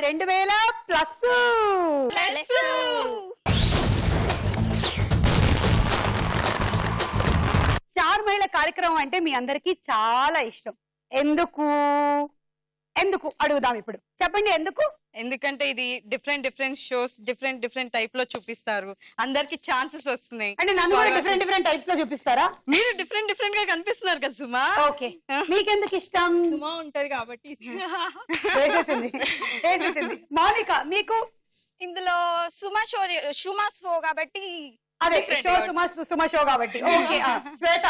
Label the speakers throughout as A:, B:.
A: 2000 plus. Star మహిళ కార్యక్రమం అంటే మీ అందరికీ చాలా ఇష్టం. ఎందుకు ఎందుకు అడుగుదాం ఇప్పుడు. చెప్పండి ఎందుకు.
B: ఎందుకంటే ఇది డిఫరెంట్ షోస్ డిఫరెంట్ టైప్ లో చూపిస్తారు, అందరికి ఛాన్సెస్ వస్తున్నాయి.
A: అంటే నన్ను కూడా డిఫరెంట్ టైప్స్ లో చూపిస్తారా?
B: మీరు డిఫరెంట్ గా కనిపిస్తున్నారు కదా సుమా.
A: ఓకే, మీకెందుకు ఇష్టం?
C: సుమా ఉంటది కాబట్టి.
A: మౌనిక మీకు?
D: ఇందులో సుమా షో కాబట్టి.
A: అదే సుమా షో కాబట్టి. ఓకే. శ్వేత?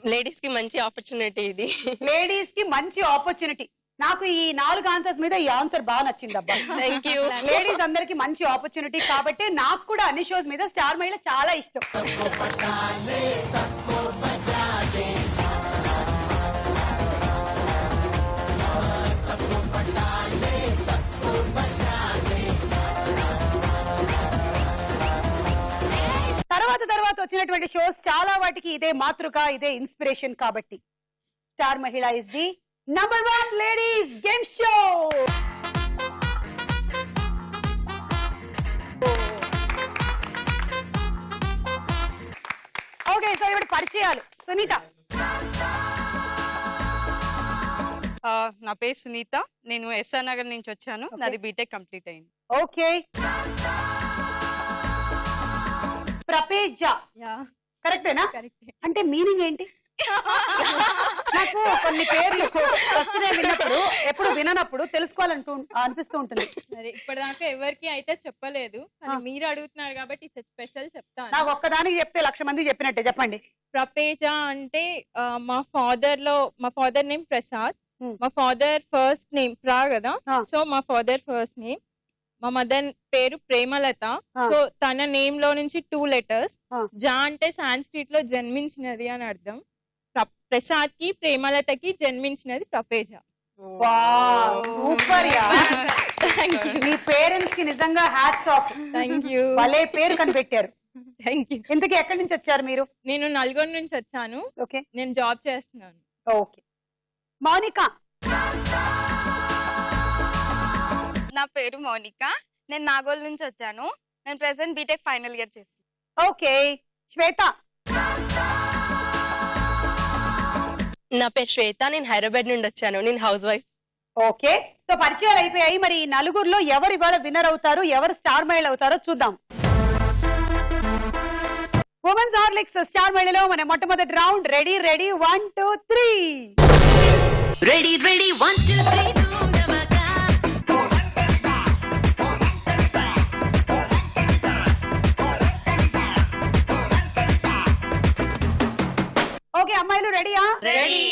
E: లేడీస్ కి మంచి ఆపర్చునిటీ ఇది.
A: లేడీస్ కి మంచి ఆపర్చునిటీ. నాకు ఈ 4 ఆన్సర్స్ మీద ఈ ఆన్సర్ బాగా నచ్చింది అబ్బా.
E: Thank you.
A: లేడీస్ అందరికి మంచి ఆపర్చునిటీ కాబట్టి నాకు కూడా అన్ని షోస్ మీద స్టార్ మహిళ చాలా ఇష్టం. తర్వాత వచ్చినటువంటి షోస్ చాలా వాటికి ఇదే మాతృక, ఇదే ఇన్స్పిరేషన్ కాబట్టి స్టార్ మహిళ is the #1 ladies game show. Okay, so ఇప్పుడు పరిచయాలు. సునీత?
B: నా పేరు సునీత, నేను ఎస్ఆర్ నగర్ నుంచి వచ్చాను. నాది బీటెక్ కంప్లీట్ అయింది.
A: ఓకే. ప్రపేజ కరెక్టేనా? అంటే మీనింగ్ ఏంటి? నాకు కొన్ని పేర్లు విన్నప్పుడు ఎప్పుడు విననప్పుడు తెలుసుకోవాలంటూ అనిపిస్తూ ఉంటుంది.
C: ఇప్పటిదాకా ఎవరికి అయితే చెప్పలేదు, మీరు అడుగుతున్నారు కాబట్టి స్పెషల్ చెప్తాను.
A: నాకు ఒక్కదానికి చెప్తే 1,00,000 మంది చెప్పినట్టే. చెప్పండి.
C: ప్రపేజ అంటే మా ఫాదర్ నేమ్ ప్రసాద్, మా ఫాదర్ ఫస్ట్ నేమ్ ప్రా కదా, సో మా ఫాదర్ ఫస్ట్ నేమ్. మా మదర్ పేరు ప్రేమలత, సో తన నేమ్ లో నుంచి 2 letters. జా అంటే సాంస్క్రిట్ లో జన్మించినది అని అర్థం. ప్రసాద్ కి ప్రేమలతకి జన్మించినది ప్రపేజ.
A: Super yeah. మీ పేరెంట్స్ కి నిజంగా హ్యాట్స్ ఆఫ్.
C: Thank you.
A: భలే పేరు కనిపెట్టారు.
C: Thank you.
A: ఇంతకీ ఎక్కడి నుంచి వచ్చారు మీరు?
C: నేను నల్గొండ నుంచి వచ్చాను.
A: ఓకే.
C: నేను జాబ్ చేస్తున్నాను.
A: ఓకే. మౌనిక?
D: నా పేరు మౌనిక, నేను నాగోల్ నుంచి వచ్చాను. నేను ప్రెసెంట్ బీటెక్ ఫైనల్ ఇయర్ చేస్తాను.
A: ఓకే. శ్వేత?
E: నా పేరు శ్వేత, నేను హైదరాబాద్ నుండి వచ్చాను. నేను హౌస్ వైఫ్.
A: ఓకే. సో పరిచయాలు అయిపోయాయి. మరి ఈ నలుగురులో ఎవరు ఇవాళ విన్నర్ అవుతారు, ఎవరు స్టార్ మహిళ అవుతారో చూద్దాం. ఉమెన్స్ హార్లిక్స్ స్టార్ మహిళలో మన మొట్టమొదటి రౌండ్. రెడీ 1 2 3.
F: రెడీ 1 2 3.
A: ఓకే, అమ్మాయిలు రెడీయా?
D: రెడీ.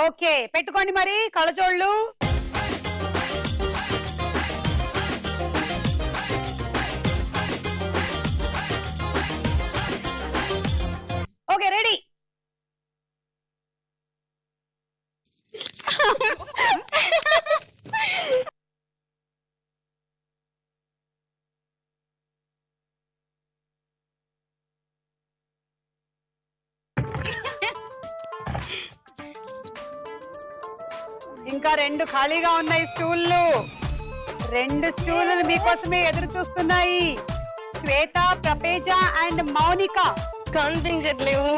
A: ఓకే, పెట్టుకోండి మరి కళ్ళజోళ్ళు. Okay, ready. ఇంకా 2 ఖాళీగా ఉన్నాయి స్టూళ్ళు. 2 స్టూళ్ళు మీకోసమే ఎదురు చూస్తున్నాయి. శ్వేత, ప్రపేజ అండ్ మౌనిక.
E: కనిపించట్లేవు.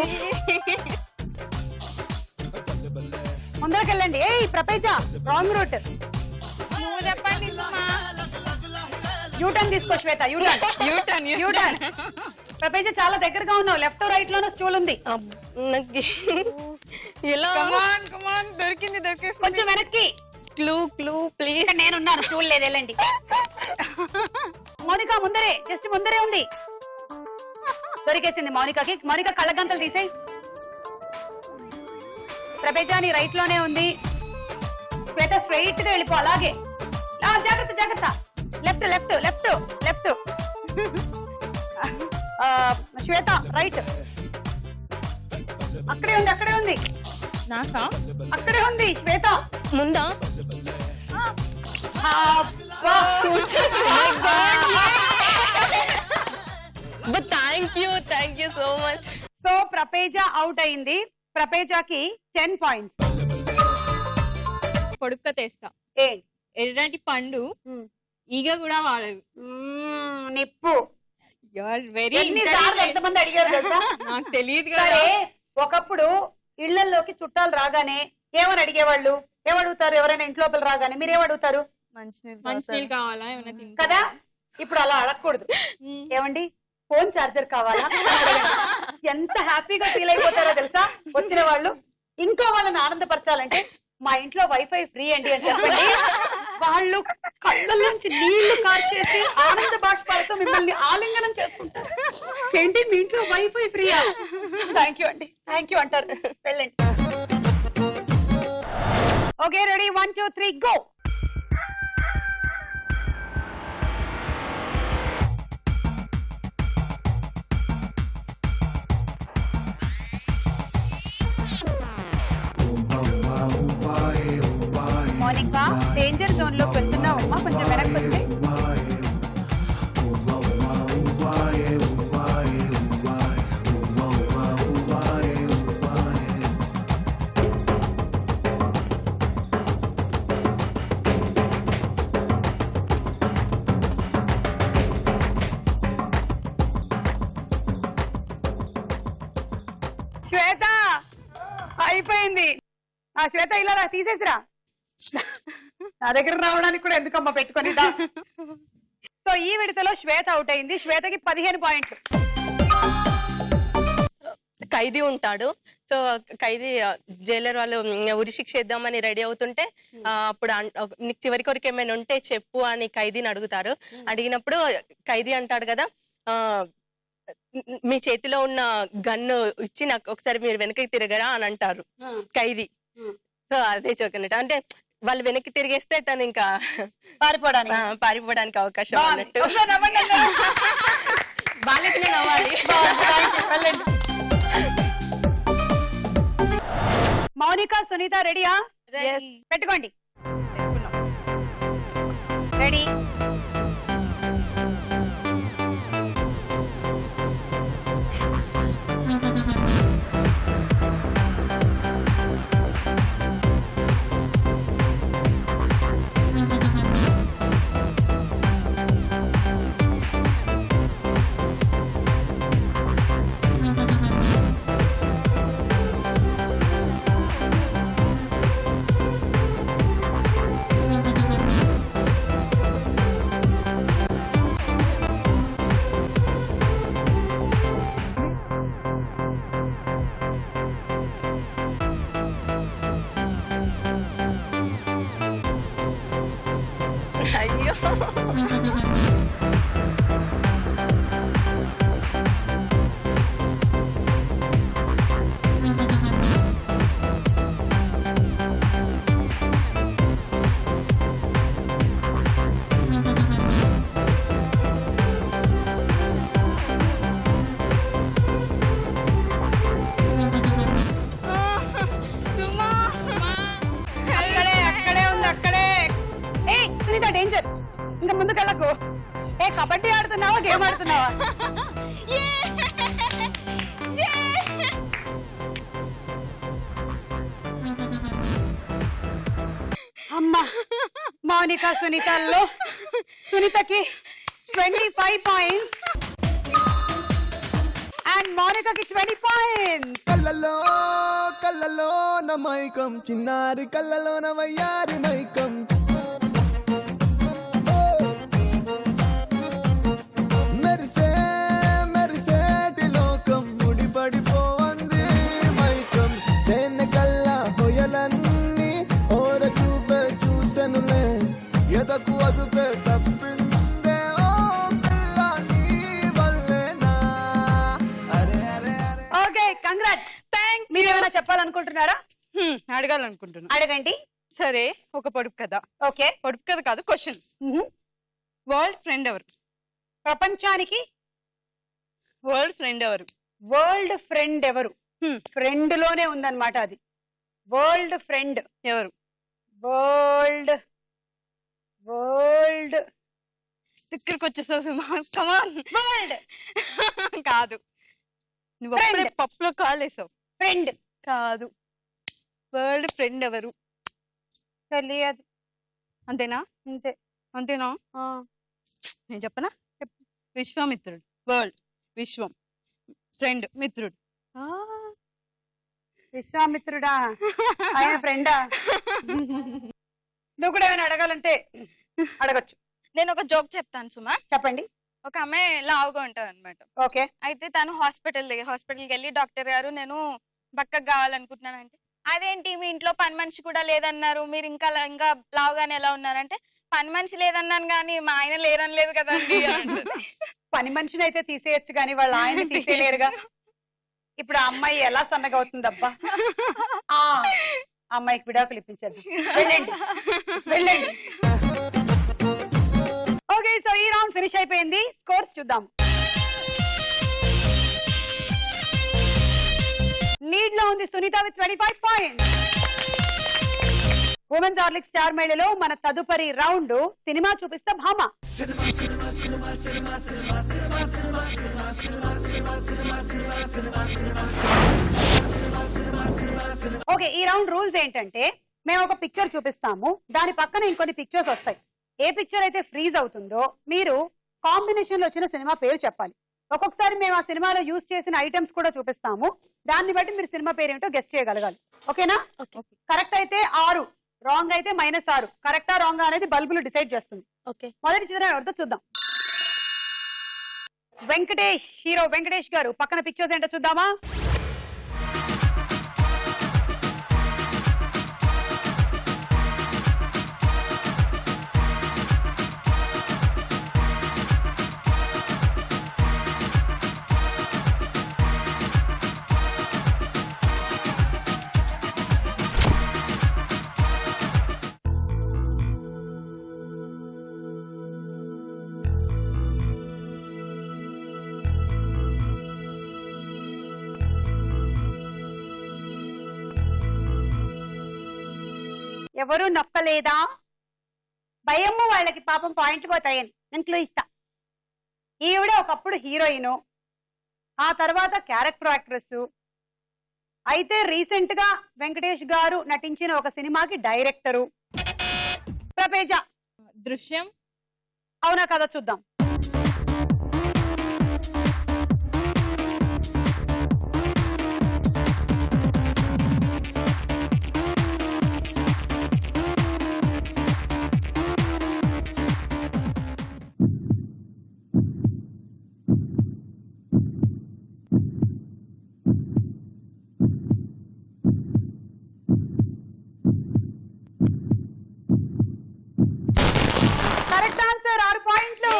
A: ముందరకెళ్ళండి. ఏ ప్రపేజ, రాంగ్ రూట్.
D: నువ్వు చెప్పండి సుమా.
A: యూటర్న్ తీసుకో శ్వేత. యూటర్న్. ప్రపేజ చాలా దగ్గరగా ఉన్నావు. లెఫ్ట్ రైట్ లోనే స్టూల్ ఉంది.
E: ఎలా?
B: దొరికింది.
A: కొంచెం వెనక్కి.
E: Clue please.
A: నేనున్నాను, స్టూల్ లేదు, వెళ్ళండి. మౌనిక ముందరే, జస్ట్ ముందరే ఉంది. దొరికేసింది మౌనికకి. మౌనిక కళ్ళగంతలు తీసేయి. ప్రపేజ నీ రైట్ లోనే ఉంది. శ్వేత స్ట్రైట్ గా వెళ్ళిపో. అలాగే జాగ్రత్త. లెఫ్ట్. శ్వేత రైట్. అక్కడే ఉంది.
C: నాకా?
A: అక్కడే ఉంది శ్వేత.
E: ముందా? Thank you so much.
A: So Prapeja out అయింది. ప్రపేజకి 10 points.
C: పొడుక్క తెస్తా. ఎర్రటి పండు ఈగ కూడా వాడదు.
A: నిప్పు.
C: యు ఆర్ వెరీ
A: ఎన్నిసార్లు ఎంతమంది అడిగారు తెలుసా?
C: నాకు తెలియదు కదా.
A: సరే, ఒకప్పుడు ఇళ్లలోకి చుట్టాలు రాగానే ఏమని అడిగేవాళ్ళు? ఏమడుగుతారు? ఎవరైనా ఇంట్లోపల రాగానే మీరు ఏమడుగుతారు?
C: మంచినీళ్ళు కావాలా ఏమైనా తింటా
A: కదా. ఇప్పుడు అలా అడగకూడదు. ఏమండి ఫోన్ చార్జర్ కావాలా? ఎంత హ్యాపీగా ఫీల్ అయిపోతారో తెలుసా వచ్చిన వాళ్ళు. ఇంకో వాళ్ళని ఆనందపరచాలంటే మా ఇంట్లో వైఫై ఫ్రీ అండి అని చెప్పండి. వాళ్ళు కళ్ళ నుంచి నీళ్లు కార్చేసి ఆనంద బాష్పాలతో మిమ్మల్ని ఆలింగనం చేసుకుంటారు. ఏంటి మీ ఇంట్లో వైఫై ఫ్రీయా? థ్యాంక్ యూ అండి, థ్యాంక్ యూ అంటారు. వెళ్ళండి. Okay, ready, 1 2 3 go. Monica, danger zone లోకి వెళ్తున్నావమ్మా, కొంచెం వెనక్కి వస్తే. శ్వేత అయిపోయింది. ఆ శ్వేత ఇలా రా, తీసేసిరా. నా దగ్గర రావడానికి కూడా ఎందుకమ్మా పెట్టుకొని. సో ఈ విడతలో శ్వేత అవుట్ అయింది. శ్వేతకి 15 పాయింట్లు.
E: ఖైదీ ఉంటాడు. సో ఖైదీ జైలర్ వాళ్ళు ఉరి శిక్ష ఇద్దామని రెడీ అవుతుంటే అప్పుడు నీకు చివరి కొరకు ఏమైనా ఉంటే చెప్పు అని ఖైదీని అడుగుతారు. అడిగినప్పుడు ఖైదీ అంటాడు కదా, మీ చేతిలో ఉన్న గన్ను ఇచ్చి నాకు ఒకసారి మీరు వెనక్కి తిరగరా అని అంటారు ఖైదీ. సో అదే చోకనట్టు, అంటే వాళ్ళు వెనక్కి తిరిగేస్తే తను ఇంకా పారిపోవడానికి అవకాశం అన్నట్టు. బాలికలే నవ్వాలి.
A: మౌనిక, సునీత రెడీయా? పెట్టుకోండి. రెడీ.
E: అయ్యో,
A: డేంజర్. ఇంకా ముందుకెళ్ళకు. ఏ కబడ్డీ ఆడుతున్నావా, గేమ్ ఆడుతున్నావా? అమ్మా, మౌనిక సునీతల్లో సునీతకి 25 పాయింట్స్ అండ్ మౌనికకి 20 పాయింట్స్.
G: కళ్ళలో కళ్ళలో నమైకం, చిన్నారి కళ్ళలో నవయ్యారి మైకం. మెరిసే మెరిసేటి లోకం, ముడిపడిపోవంది మైకం. తేనె కళ్ళ హొయలన్నీ ఓర చూపే చూసెనులే, ఎదకు అదుపే తప్పిందే ఓ పిల్ల నీ వల్లేనా. అరే అరే అరే.
A: Okay, congrats. థ్యాంక్స్. మీరేమైనా చెప్పాలనుకుంటున్నారా?
B: అడగాలనుకుంటున్నా.
A: అడగండి.
B: సరే, ఒక పొడుపు కథ.
A: ఓకే,
B: పొడుపు కథ కాదు, క్వశ్చన్. వరల్డ్ ఫ్రెండ్ ఎవరు?
A: ప్రపంచానికి
B: వరల్డ్ ఫ్రెండ్ ఎవరు?
A: వరల్డ్ ఫ్రెండ్ ఎవరు? ఫ్రెండ్ లోనే ఉందన్నమాట అది. వరల్డ్ ఫ్రెండ్
B: ఎవరు?
A: వరల్డ్ వరల్డ్
B: దగ్గరికి వచ్చేసావు సుమా. కమాన్.
A: వరల్డ్
B: కాదు, నువ్వు అప్పుడే పప్పులో కాలేసావు.
A: ఫ్రెండ్
B: కాదు. వరల్డ్ ఫ్రెండ్ ఎవరు?
A: తెలియదు.
B: అంతేనా?
A: అంతే.
B: అంతేనా? నేను చెప్పనా? విశ్వామిత్రుడు, వరల్డ్, విశ్వం, ఫ్రెండ్, మిత్రుడు.
A: విశ్వామిత్రుడా ఆయన ఫ్రెండా? నువ్వు కూడా ఏమైనా అడగాలంటే అడగచ్చు.
D: నేను ఒక జోక్ చెప్తాను సుమా.
A: చెప్పండి.
D: ఒక అమ్మాయి లావుగా ఉంటది అనమాట.
A: ఓకే.
D: అయితే తను హాస్పిటల్కి వెళ్ళి డాక్టర్ గారు నేను బక్కగా కావాలనుకుంటున్నాను అంటే, అదేంటి మీ ఇంట్లో పని మనిషి కూడా లేదన్నారు, మీరు ఇంకా లావుగానే ఎలా ఉన్నారంటే, పని మనిషి లేదన్నాను కానీ మా ఆయన లేరనలేదు కదండి.
A: పని మనిషిని అయితే తీసేయచ్చు కానీ వాళ్ళ ఆయన తీసేయలేరుగా. ఇప్పుడు ఆ అమ్మాయి ఎలా సన్నగా అవుతుందబ్బా? ఆ అమ్మాయికి విడాకులు ఇప్పించండి. వెళ్ళండి వెళ్ళండి. ఓకే, సో ఈ రౌండ్ ఫినిష్ అయిపోయింది. స్కోర్స్ చూద్దాం. లీడ్ లో ఉంది Sunitha with 25 points. Women's Horlicks star మహిళలో మన తదుపరి రౌండ్ సినిమా చూపిస్తా భామ. ఓకే, ఈ రౌండ్ రూల్స్ ఏంటంటే మేము ఒక పిక్చర్ చూపిస్తాము, దాని పక్కన ఇంకొన్ని పిక్చర్స్ వస్తాయి. ఏ పిక్చర్ అయితే ఫ్రీజ్ అవుతుందో మీరు కాంబినేషన్ లో వచ్చిన సినిమా పేరు చెప్పాలి. ఒక్కొక్కసారి మేము ఆ సినిమాలో యూజ్ చేసిన ఐటమ్స్ కూడా చూపిస్తాము, దాన్ని బట్టి మీరు సినిమా పేరు ఏంటో గెస్ట్ చేయగలగాలి. ఓకేనా? కరెక్ట్ అయితే 6, రాంగ్ అయితే -6. కరెక్టా రాంగ్ అనేది బల్బులు డిసైడ్ చేస్తుంది.
E: ఓకే,
A: మొదటి చిత్రం ఎవరితో చూద్దాం. వెంకటేష్, హీరో వెంకటేష్ గారు. పక్కన పిక్చర్స్ ఏంటో చూద్దామా? ఎవరు నొక్కలేదా? భయము వాళ్ళకి పాపం పాయింట్లు పోతాయని నేను క్లూ ఇస్తా. ఈవిడ ఒకప్పుడు హీరోయిన్, ఆ తర్వాత క్యారెక్టర్ యాక్ట్రెస్, అయితే రీసెంట్ గా వెంకటేష్ గారు నటించిన ఒక సినిమాకి డైరెక్టరు. ప్రపేజ.
C: దృశ్యం.
A: అవునా కదా చూద్దాం. కరెక్ట్ ఆన్సర్, 6 పాయింట్లు.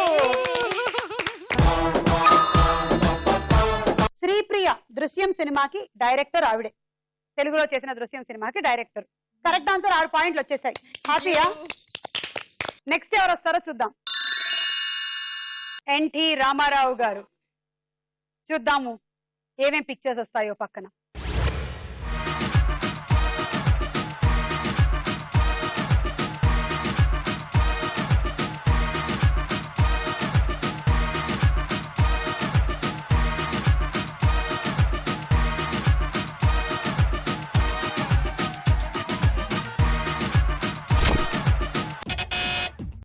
A: శ్రీప్రియ దృశ్యం సినిమాకి డైరెక్టర్ ఆవిడే. తెలుగులో చేసిన దృశ్యం సినిమాకి డైరెక్టర్. కరెక్ట్ ఆన్సర్, 6 పాయింట్లు వచ్చేసాయి. హ్యాపీయా? నెక్స్ట్ ఎవరు వస్తారో చూద్దాం. ఎన్టీ రామారావు గారు. చూద్దాము ఏమేం పిక్చర్స్ వస్తాయో పక్కన.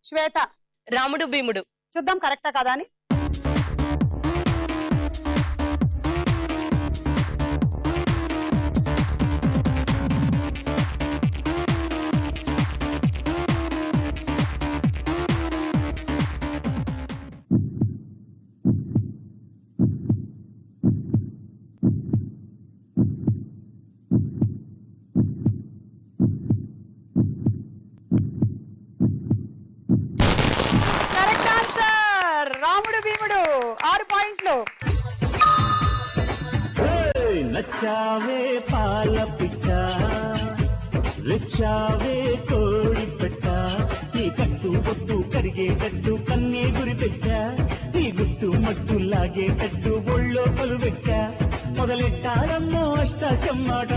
A: శ్వేత.
E: రాముడు భీముడు.
A: చూద్దాం కరెక్టా కదా అని. కరెక్ట్ ఆన్సర్, రాముడు భీముడు. 6 పాయింట్లు.
H: నచ్చావే పాల పిట్ట, రెచ్చావే కోడి పెట్ట, నీ కట్టు బొట్టు కరిగేటట్టు కన్నే గురి పెట్ట, నీ గుట్టు మట్టు లాగేటట్టు ఒళ్ళో కొలు పెట్ట, మొదలెట్టాలమ్మో అష్టాచమ్మాట.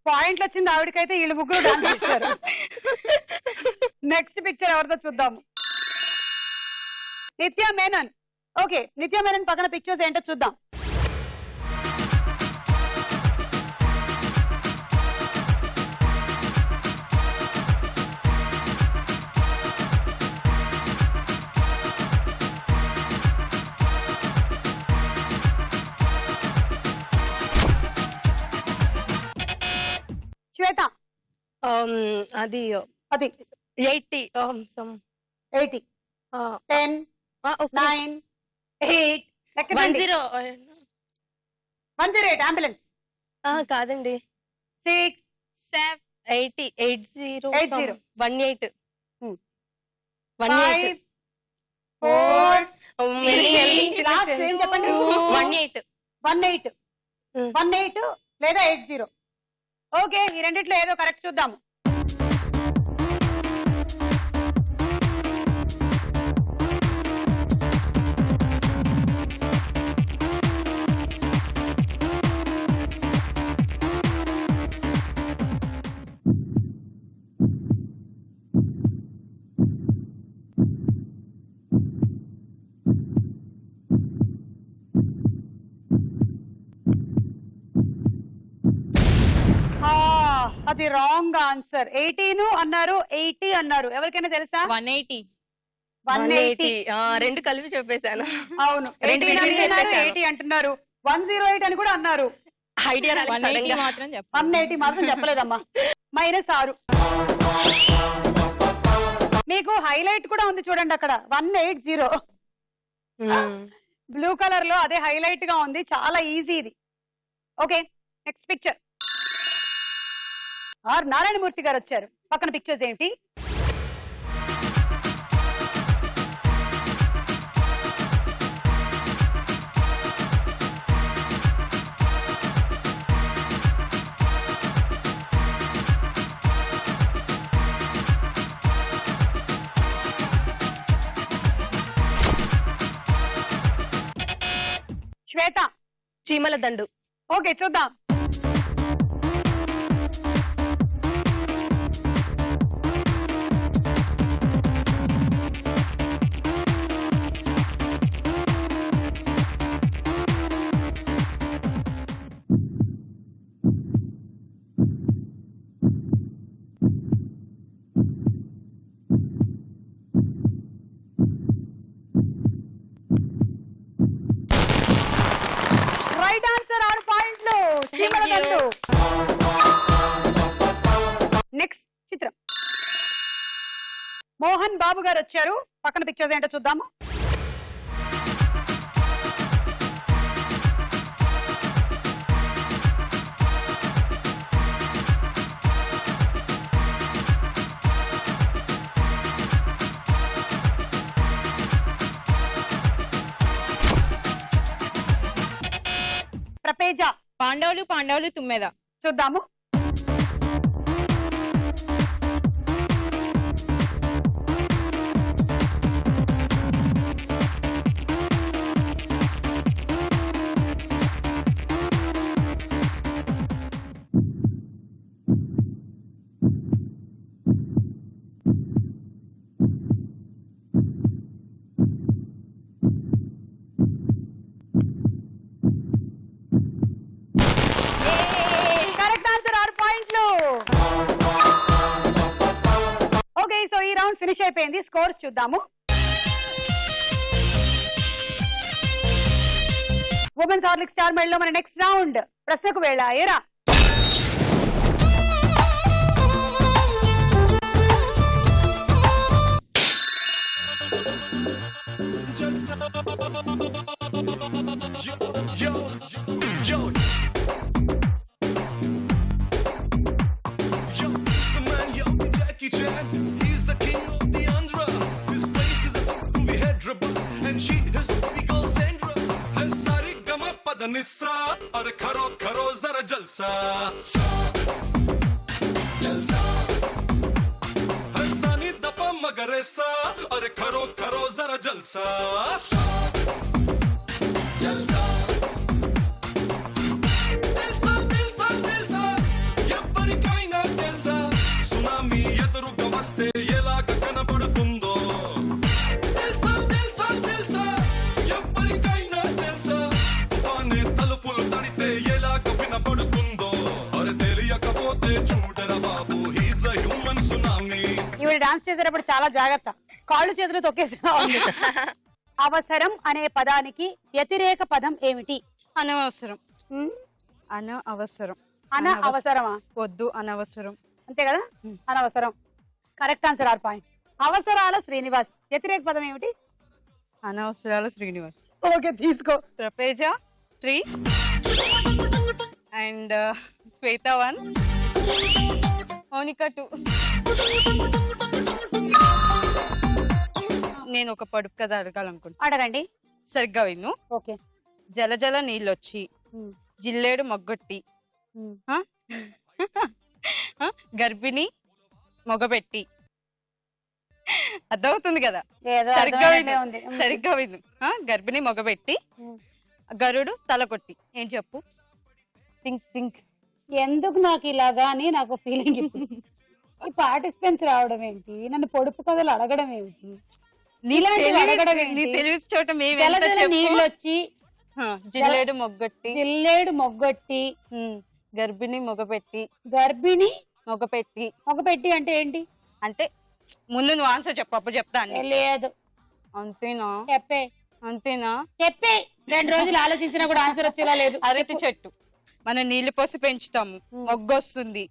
A: పాయింట్లు వచ్చింది ఆవిడకైతే, వీళ్ళు ముగ్గురు డాన్స్ చేశారు. నెక్స్ట్ పిక్చర్ ఎవరితో చూద్దాము. నిత్య మేనన్. ఓకే, నిత్య మేనన్ పక్కన పిక్చర్స్ ఏంటో చూద్దాం. శ్వేత
E: అది
A: అది
E: 80 some
A: 80 10 9 8
E: 10
A: 108 అంబులెన్స్
E: కాదండి
A: 6
E: 80 80
A: 80
E: 18
A: 5 4 లాస్ట్ ఏం చెప్పండి
E: 18
A: 18 18 లేదా 80. ఓకే, ఈ రెండిట్లో ఏదో కరెక్ట్ చూద్దాము. అది రాంగ్ ఆన్సర్. 18 అన్నారు, 80 అన్నారు. ఎవరికైనా తెలుసా?
C: 180.
A: 180.
E: రెండు కలిపి చెప్పేశాను.
A: అవును,
E: రెండు
A: 18
E: విడివిడిగా
A: అంటున్నారు,
E: చెప్పేశాను.
A: 80 అంటున్నారు, 108 అని కూడా అన్నారు.
E: ఐడియా
C: 180 మాత్రం చెప్పండి.
A: 180 మాత్రం చెప్పలేదమ్మా. -6. మీకు హైలైట్ కూడా ఉంది చూడండి అక్కడ 180. బ్లూ కలర్ లో అదే హైలైట్ గా ఉంది. చాలా ఈజీ ఇది. Okay, next picture. R Narayana Murthy గారు వచ్చారు. పక్కన పిక్చర్స్ ఏంటి? శ్వేత.
E: చీమల దండు.
A: ఓకే, చూద్దాం. రైట్ ఆన్సర్, 6 పాయింట్లు. చీమల దండు. నెక్స్ట్ చిత్రం. మోహన్ బాబు గారు వచ్చారు. పక్కన పిక్చర్స్ ఏంటో చూద్దాము. ప్రపేజ.
C: పాండవులు తుమ్మెద.
A: చూద్దాము. కరెక్ట్ ఆన్సర్, 6 పాయింట్లు. ఓకే, సో ఈ రౌండ్ ఫినిష్ అయిపోయింది. స్కోర్స్ చూద్దాము. ఉమెన్స్ హార్లిక్ స్టార్ మెడల్ లో మన నెక్స్ట్ రౌండ్ ప్రశ్నకు వేళ. ఏరా
I: अरे करो करो जरा जलसा हसानी दपा मगरेसा अरे करो करो जरा जलसा ఎవరికైనా తెలుసా సునామీ ఎదురుగా వస్తే ఎలాగ కనబడుతుందో తెలుసా తెలుసా
A: ఇవి డాన్స్ చేసేటప్పుడు చాలా జాగ్రత్త, కాళ్ళు చేతులు తొక్కేసేలా ఉంది. అవసరం అనే పదానికి వ్యతిరేక పదం ఏమిటి?
B: అనవసరం.
A: ఉమ్,
B: అనవసరం.
A: అవసరమా?
B: వద్దు, అనవసరం.
A: అంతే కదా, అనవసరం. Correct answer, 6 point. అవసరాల శ్రీనివాస్, వ్యతిరేక పదం ఏమిటి?
B: అనవసరాల శ్రీనివాస్.
A: ఓకే, తీసుకో.
B: ప్రపేజ 3 అండ్ శ్వేత 1, మౌనిక 2. నేను ఒక పొడుపు కథ అడగాలనుకుంటున్నా.
A: అడగండి.
B: సరిగ్గా విను.
A: ఓకే.
B: జల జల నీళ్ళొచ్చి జిల్లేడు మొగ్గొట్టి గర్భిణి మొగబెట్టి. అర్థమవుతుంది కదా? సరిగ్గా విను. గర్భిణి మొగబెట్టి గరుడు తల కొట్టి. ఏం చెప్పు?
A: Think think. ఎందుకు నాకు ఇలాగా అని నాకు ఫీలింగ్. ఈ పార్టిసిపెంట్స్ రావడం ఏంటి, నన్ను పొడుపు కథలు అడగడం ఏమిటి,
B: తెలివి చోట
A: నీళ్ళు వచ్చి
B: జిల్లేడు మొగ్గొట్టి
A: జిల్లేడు మొగ్గొట్టి
B: గర్భిణి మొగపెట్టి.
A: గర్భిణి
B: మొగపెట్టి.
A: మొగపెట్టి అంటే ఏంటి?
B: అంటే ముందు నువ్వు ఆన్సర్ చెప్పు, అప్పుడు చెప్తాను.
A: లేదు.
B: అంతేనా?
A: చెప్పే.
B: అంతేనా?
A: చెప్పే. 2 రోజులు ఆలోచించినా కూడా ఆన్సర్ వచ్చేలా లేదు.
B: అరటి చెట్టు మనం నీళ్లు పోసి పెంచుతాము, మొగ్గు వస్తుంది,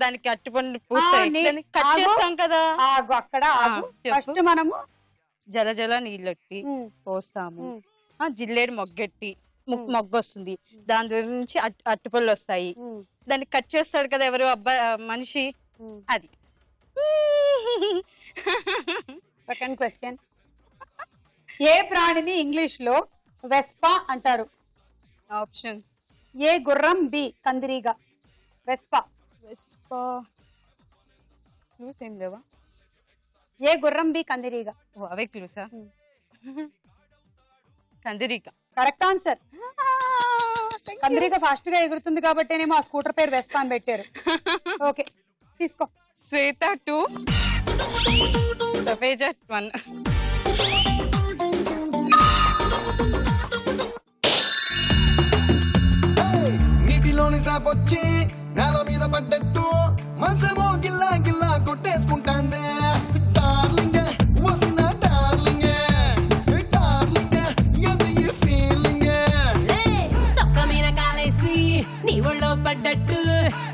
B: దానికి అట్టుపండు పూస్తాయి, కట్ చేస్తాం కదా.
A: అక్కడ ఫస్ట్ మనము
B: జల జల నీళ్ళొట్టి పోస్తాము, జిల్లేడు మొగ్గెట్టి మొగ్గు వస్తుంది, దాని నుంచి అట్టుపళ్ళు వస్తాయి, దాన్ని కట్ చేస్తాడు కదా ఎవరు మనిషి, అది.
A: Second question. ఏ ప్రాణిని ఇంగ్లీష్ లో వెస్పా అంటారు?
B: ఆప్షన్.
A: ఏ గుర్రం, బి కందిరీగా. వెస్పా.
B: క్లూస్ ఏం లేవా?
A: ఏ గుర్రం, బి కందిరీగా.
B: అవే క్లూసా? కందిరీక.
A: Correct answer. కందిరీక ఫాస్ట్ గా ఎగురుతుంది కాబట్టేనేమో ఆ స్కూటర్ పేరు వెస్పా అని పెట్టారు. ఓకే, తీసుకో.
B: శ్వేత 2, ప్రపేజ 1.
G: నీటిలోని సాపొచ్చి నేల మీద పడ్డట్టు మనసేమో గిల్లా గిల్లా కొట్టేసుకుంటాందే. డార్లింగ్ వసిన డార్లింగ్, డార్లింగ్ ఎంత ఈ ఫీలింగ్.
F: తొక్క మీద కాలేసి నీ ఒళ్ళో పడ్డట్టు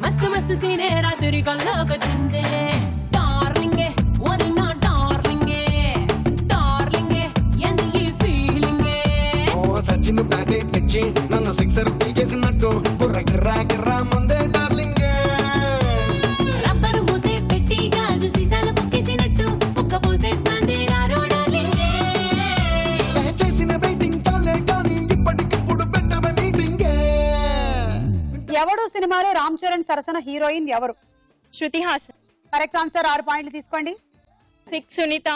F: మస్తు మస్తు సీనే రాత్రి కొల్లోకొచ్చిందే. డార్లింగ్ వదిన డార్లింగ్, డార్లింగ్ ఎంత ఈ ఫీలింగ్.
G: ఓ సచిన్ బ్యాటే తెచ్చి నన్ను సిక్సర్ పీకేసినట్టు బుర్ర గిర్రా గిర్రా మందే డార్లింగ్.
F: రబ్బరు మూతే పెట్టి గాజు సీసాలు పక్కేసినట్టు ముక్క పోసేస్తాంది రారో డార్లింగ్.
G: చేసిన వెయిటింగ్ చాలే కానీ ఇప్పటికిప్పుడు పెట్టవే మీటింగ్.
A: ఎవడు సినిమాలో రామ్ చరణ్ సరసన హీరోయిన్ ఎవరు?
C: శృతి హాసన్.
A: కరెక్ట్ ఆన్సర్, 6 పాయింట్లు తీసుకోండి.
C: 6 సునీత.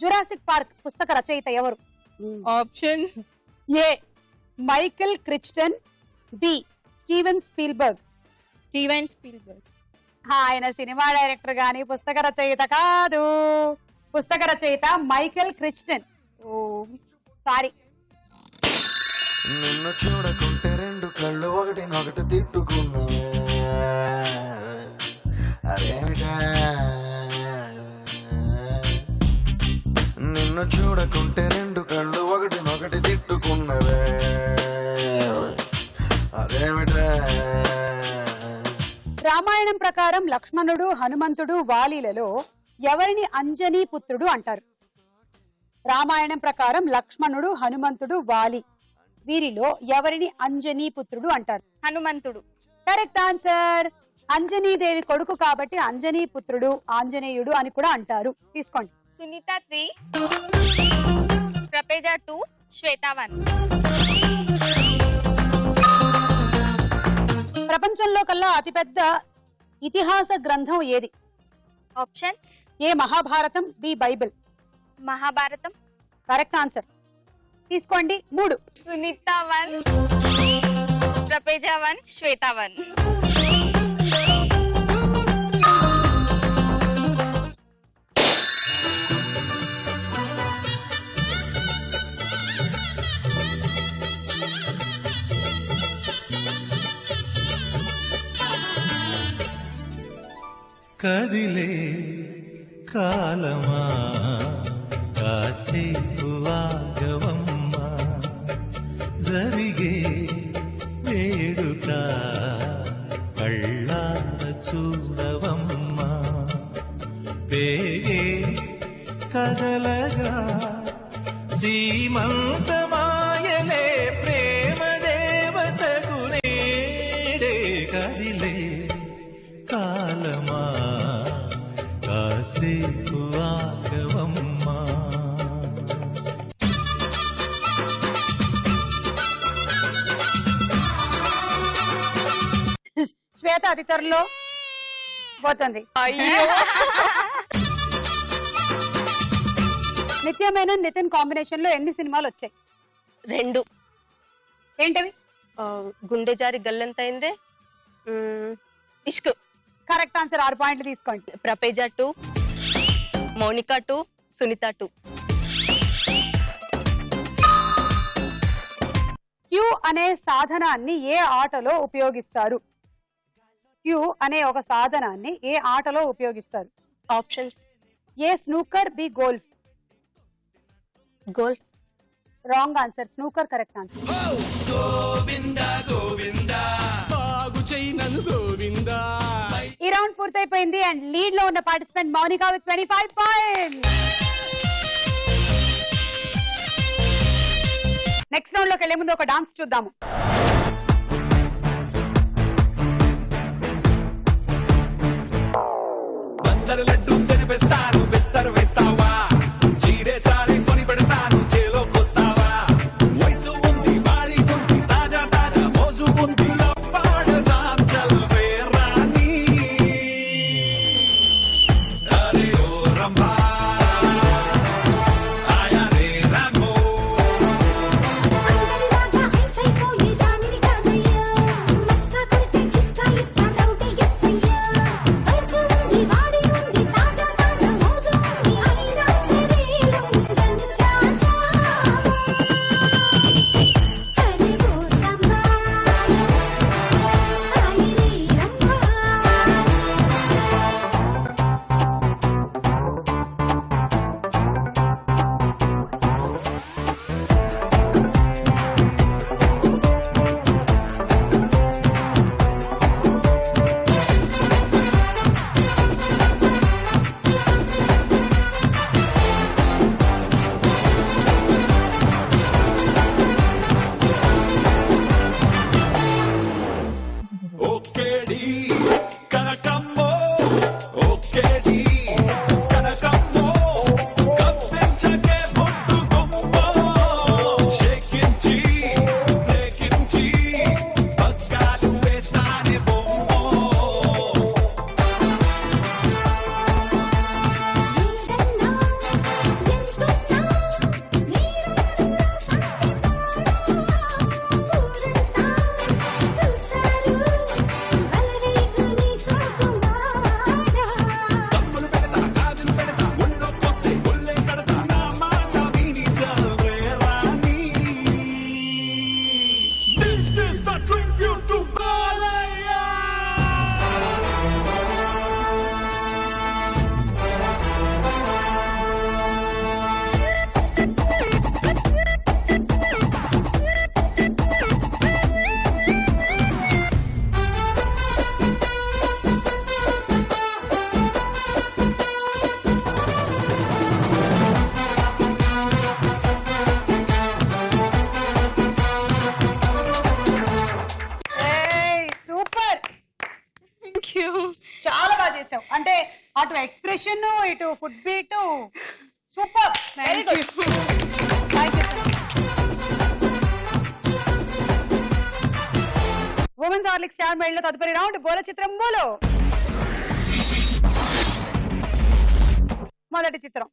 A: జురాసిక్ పార్క్ పుస్తక రచయిత ఎవరు?
C: Option.
A: A Michael Crichton, B Steven Spielberg.
C: Steven Spielberg.
A: ఆయన సినిమా డైరెక్టర్ గాని పుస్తక రచయిత కాదు. పుస్తక రచయిత మైకేల్ క్రిస్టన్. ఓ సారీ.
G: నిన్ను చూడకుంటే 2 కళ్ళు ఒకటినొకటి తిట్టుకున్నావే, అదేమిటా? నిన్ను చూడకుంటే 2 కళ్ళు ఒకటినొకటి తిట్టుకున్నవే, అదేమిటా?
A: రామాయణం ప్రకారం లక్ష్మణుడు, హనుమంతుడు, వాలీలలో ఎవరిని అంజనీ పుత్రుడు అంటారు? రామాయణం ప్రకారం లక్ష్మణుడు, హనుమంతుడు, వాలి వీరిలో ఎవరిని అంజనీ పుత్రుడు అంటారు?
D: హనుమంతుడు.
A: Correct answer. అంజనీదేవి కొడుకు కాబట్టి అంజనీ పుత్రుడు, ఆంజనేయుడు అని కూడా అంటారు. తీసుకోండి.
D: సునీత 3, ప్రపేజ 2, శ్వేత 1.
A: ప్రపంచంలో కల్లా అతిపెద్ద ఇతిహాస గ్రంథం ఏది?
D: Options.
A: A Mahabharatam, B Bible.
D: Mahabharatam.
A: Correct answer. తీసుకోండి. 3.
D: సునీత 1, ప్రపేజ 1, శ్వేత 1.
H: కదిలే కాలమా కాసేపు ఆగవమ్మా జరిగే వేడుక కళ్ళార చూడవమ్మా పేగే కదలగా సీమంతమాయలే ప్రేమ దేవతకు నేడే కదిలే కాలమా కాసేపు ఆగవమ్మా
A: శ్వేత అతి త్వరలో పోతుంది.
E: అయ్యో
A: నిత్యమైన నితిన్ కాంబినేషన్ లో ఎన్ని సినిమాలు వచ్చాయి?
E: 2.
A: ఏంటవి?
E: గుండె జారి గల్లంతైందే, ఇష్క్.
A: Correct answer. 6 పాయింట్లు తీసుకోండి.
E: ప్రపేజ 2, మౌనిక 2, సునీత 2.
A: క్యూ అనే సాధనాన్ని ఏ ఆటలో ఉపయోగిస్తారు? క్యూ అనే ఒక సాధనాన్ని ఏ ఆటలో ఉపయోగిస్తారు?
E: Options.
A: A snooker, B golf.
E: Golf.
A: Wrong answer. Snooker correct answer. ఈ రౌండ్ పూర్తయిపోయింది అండ్ లీడ్ లో ఉన్న participant Mounika with 25 points. Next round లోకి వెళ్లే ముందు ఒక డాన్స్ చూద్దాము.
I: లడ్డు తెరిపిస్తాను బిస్తరు వేస్తావా చీరే సారే కొని పెడతాను చేలోకొస్తావా వయసు ఉంది వాడి ఉంది తాజా తాజా మోజు ఉంది పాడదాం చల్వే రాణి అరే ఓ రంభా ఆయా రే రామో ఓకేడి కనకమ్మో ఓకేడి కనకమ్మో కప్పించకే బొట్టు గుమ్మో షేకించి లేకించి పగ్గాలు వేస్తానే బొమ్మో తమ్ములు పెడతా గాజులు పెడతా ఒళ్ళొకొస్తే ఒళ్ళే కడతా నా మాట విని చల్వే రాణి This is the tribute to Balaya
A: super. చాలా బాగా చేసావు. అంటే అటు ఎక్స్ప్రెషన్ ఇటు foot beat super. Very good. Women's Horlicks star మైల్ లో తదుపరి రౌండ్ బోల చిత్రం బోలో. మొదటి చిత్రం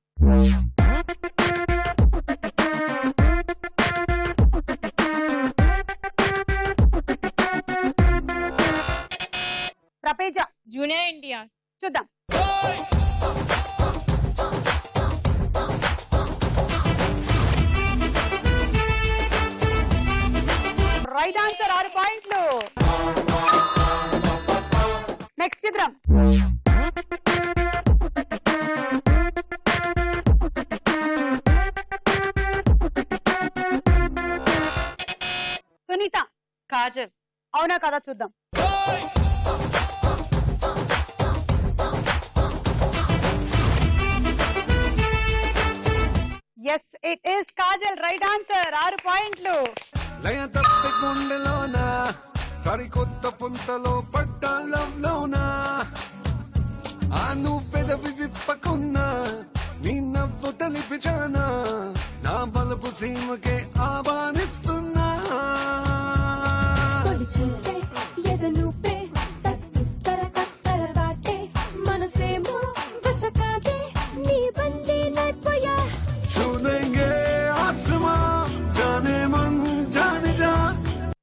A: ప్రపేజ.
C: Junior India.
A: చూద్దాం. Right answer. 6 పాయింట్లు. నెక్స్ట్ చిత్రం
B: కాజల్.
A: అవునా కదా చూద్దాం. Yes it is Kajal. Right answer. 6 పాయింట్లు.
I: లయ తప్పి గుండెలోన సరికొత్త పుంతలో పట్టాలంలోన ఆ నువ్వు పెదవి విప్పకున్నా నీ నవ్వు తలిపిచానా నా బలపు సీమకే ఆహ్వానిస్తున్నా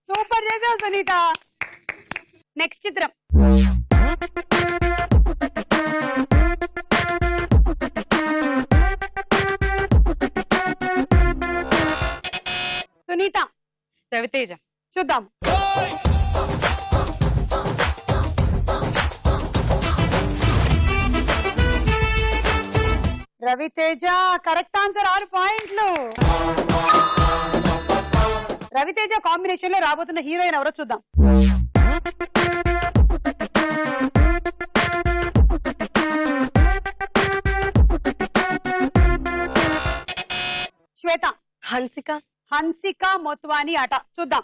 A: సూపర్ చేసావు సునీత. నెక్స్ట్ చిత్రం. సునీత.
B: రవితేజ.
A: చూద్దాం. Raviteja correct answer. 6 పాయింట్లు. రవితేజ కాంబినేషన్ లో రాబోతున్న హీరోయిన్ ఎవరో చూద్దాం. శ్వేత.
E: హన్సిక.
A: హన్సిక మోత్వాని ఆట. చూద్దాం.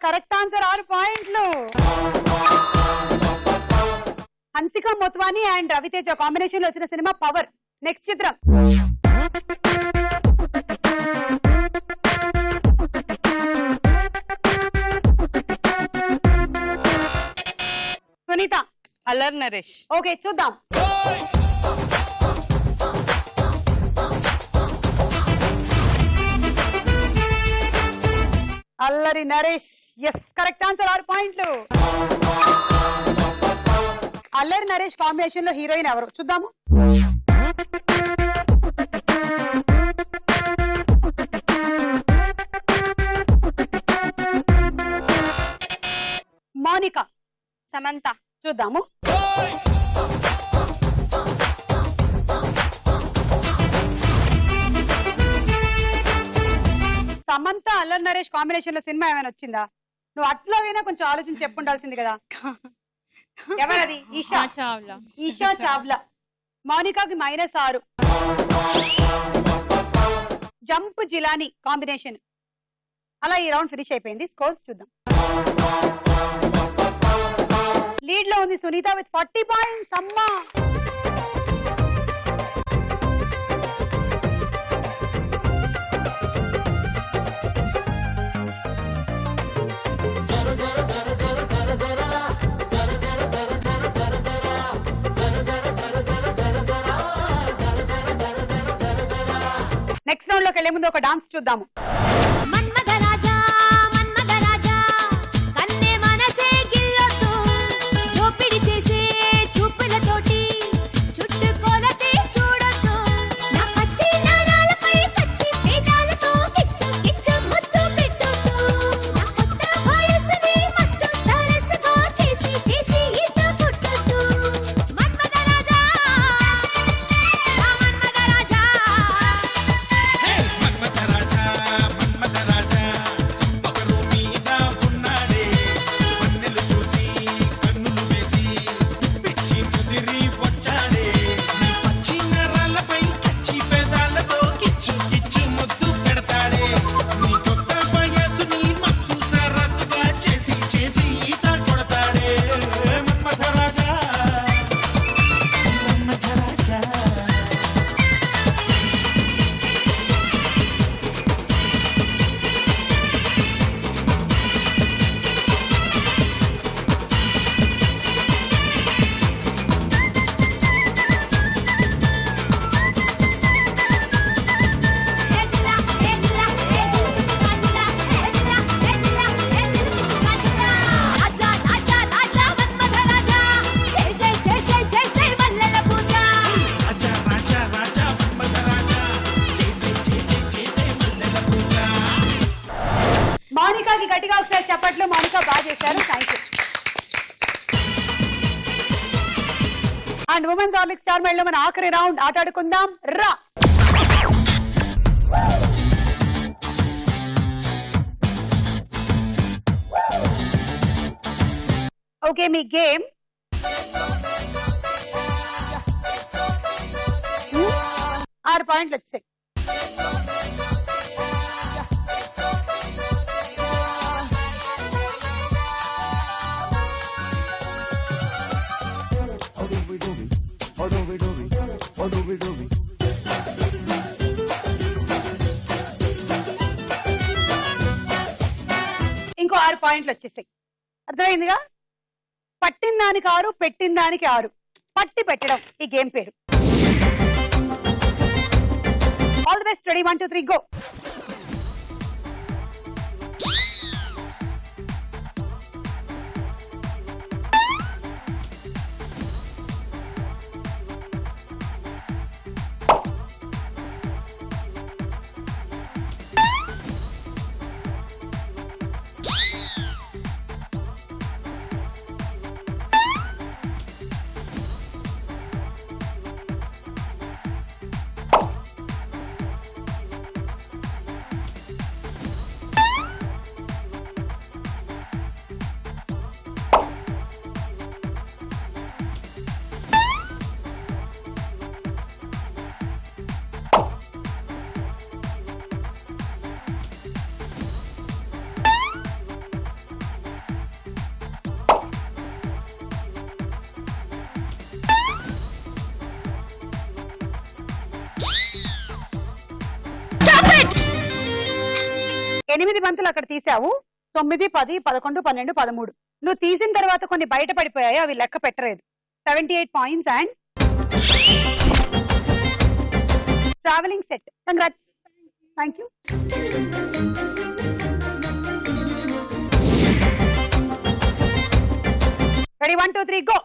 A: Correct answer. 6 పాయింట్లు. హన్సిక మోత్వాని అండ్ రవితేజ కాంబినేషన్ లో వచ్చిన సినిమా పవర్. నెక్స్ట్ చిత్రం. సునీత.
B: అల్లరి నరేష్.
A: ఓకే చూద్దాం. Allari Naresh. Yes correct answer. 6 పాయింట్లు. అల్లరి నరేష్ కాంబినేషన్ లో హీరోయిన్ ఎవరు చూద్దాము. మౌనిక.
D: సమంత.
A: చూద్దాము. సమంత అల్లరి నరేష్ కాంబినేషన్ లో సినిమా ఏమైనా వచ్చిందా? నువ్వు అట్లా అయినా కొంచెం ఆలోచించి చెప్పుండాల్సింది కదా. ఎవరది? ఈషా
C: చావ్లా.
A: ఈషా చావ్లా. మౌనికాకి -6. Jump Jilani combination. అలా ఈ రౌండ్ ఫినిష్ అయిపోయింది. స్కోర్స్ చూద్దాం. లీడ్ లో ఉంది సునీత విత్ 40 పాయింట్స్. అమ్మా. నెక్స్ట్ రౌండ్ లోకి వెళ్లే ముందు ఒక డాన్స్ చూద్దాము. మౌనికాకి గట్టిగా ఒకసారి చెప్పట్లు. మౌనిక బాగా చేశారు. Thank you. And women's Horlicks star మైల్ లో మన ఆఖరి రౌండ్ ఆట ఆడుకుందాం రా. ఓకే, మీ గేమ్ 6 పాయింట్లు వచ్చాయి. ఇంకో 6 పాయింట్లు వచ్చేసాయి. అర్థమైందిగా? పట్టిన దానికి 6, పెట్టిన దానికి 6. పట్టి పెట్టడం ఈ గేమ్ పేరు. All the best. Ready, 1 2 3 go. ఎనిమిది బంతులు అక్కడ తీసావు. 9 10 11 12 13. నువ్వు తీసిన తర్వాత కొన్ని బయట పడిపోయాయి, అవి లెక్క పెట్టలేదు. 78 points and travelling set. Congrats. Thank you. Ready, 1 2 3 go.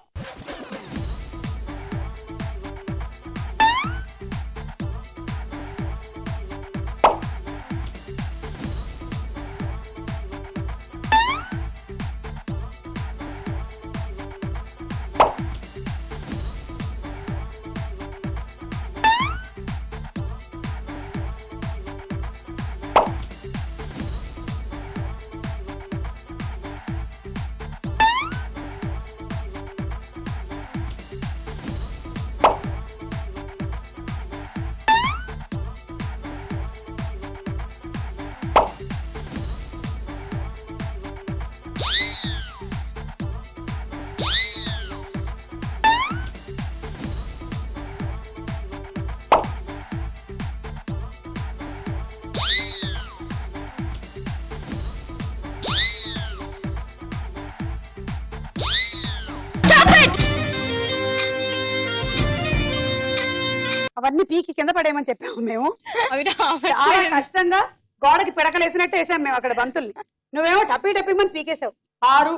A: అవన్నీ పీకి కింద పడేయమని చెప్పాము మేము.
C: అవి
A: చాలా కష్టంగా గోడకి పిడకలేసినట్టు వేసాం మేము అక్కడ బంతుల్ని. నువ్వేమో టప్పి టప్పిమని పీకేసావు. 6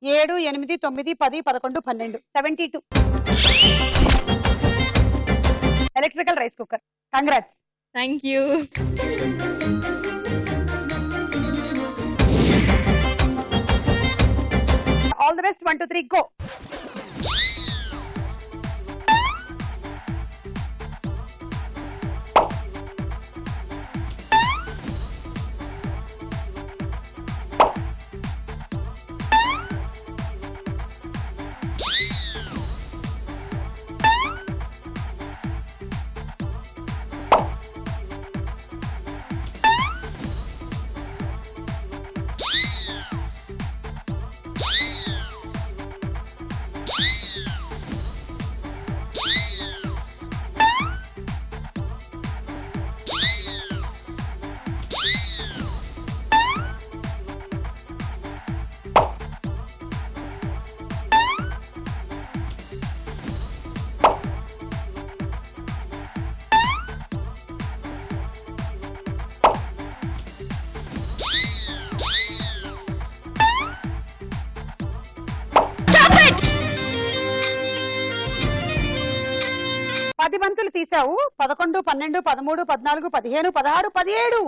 A: 7 8 9 10 11 12. 72. Electrical rice cooker. Congrats.
C: Thank you.
A: All the best. 1 2 3 go. పది బంతులు తీసావు. 11 12 13 14 15 16 17.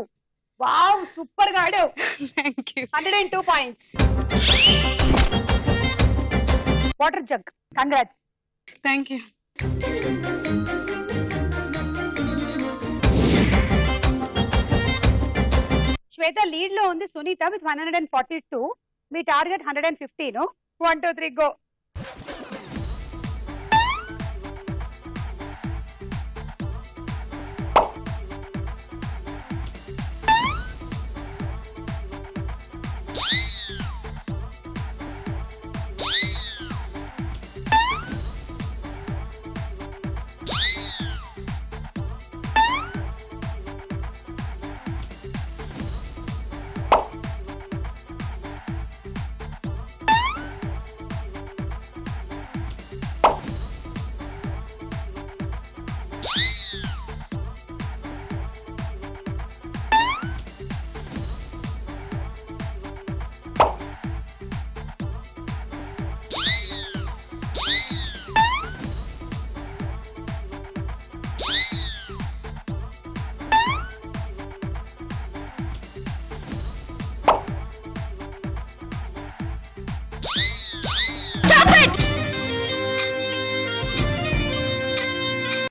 A: వావ్, సూపర్ గా ఆడావు.
C: Thank you.
A: 102 points. Water jug. Congrats.
C: Thank you.
A: Shweta lead లో ఉంది, సునీత విత్ 142. మీ టార్గెట్ 115. 1 2 3 గో.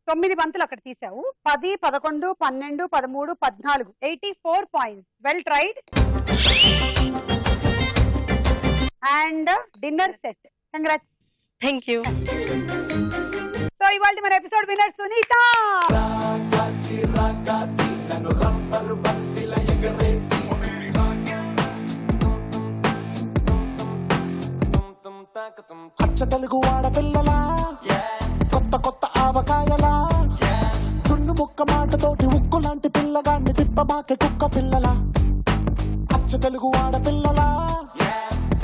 A: తొమ్మిది బంతులు అక్కడ తీసావు. 10 11 12 13 14 84 points. Well tried and dinner set. Congrats.
E: Thank you.
A: So ఇవాళ మన ఎపిసోడ్ విన్నర్ సునీత.
G: అచ్చ తెలుగు ఆడపిల్లలా, కొత్త కొత్త ఆవకాయలా, చున్ను ముక్క మాటతోటి ఉక్కు లాంటి పిల్లగాన్ని తిప్పమాకే కుక్క పిల్లలా. అచ్చ తెలుగు ఆడపిల్లలా,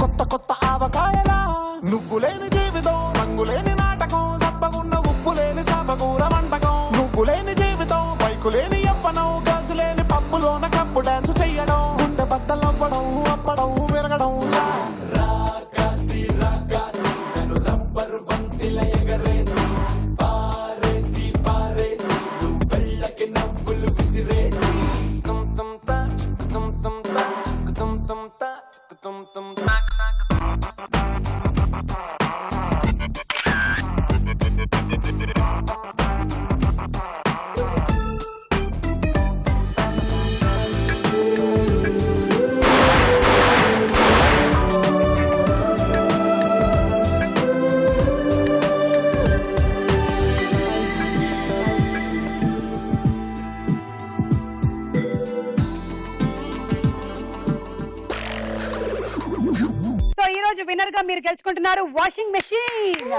G: కొత్త కొత్త ఆవకాయలా, నువ్వు లేని జీవితం, రంగు లేని నాటకం, సబ్బగున్న ఉప్పు లేని సాపకూర వంటకం. నువ్వు లేని జీవితం, బైకు లేని యవ్వనం, గర్ల్స్ లేని పప్పులోన కప్పు డాన్స్ చెయ్యడం, గుండె బద్దలవ్వడం, అప్పడం విరగడం. సో ఈ రోజు విన్నర్ గా మీరు గెలుచుకుంటున్నారు వాషింగ్ మెషిన్.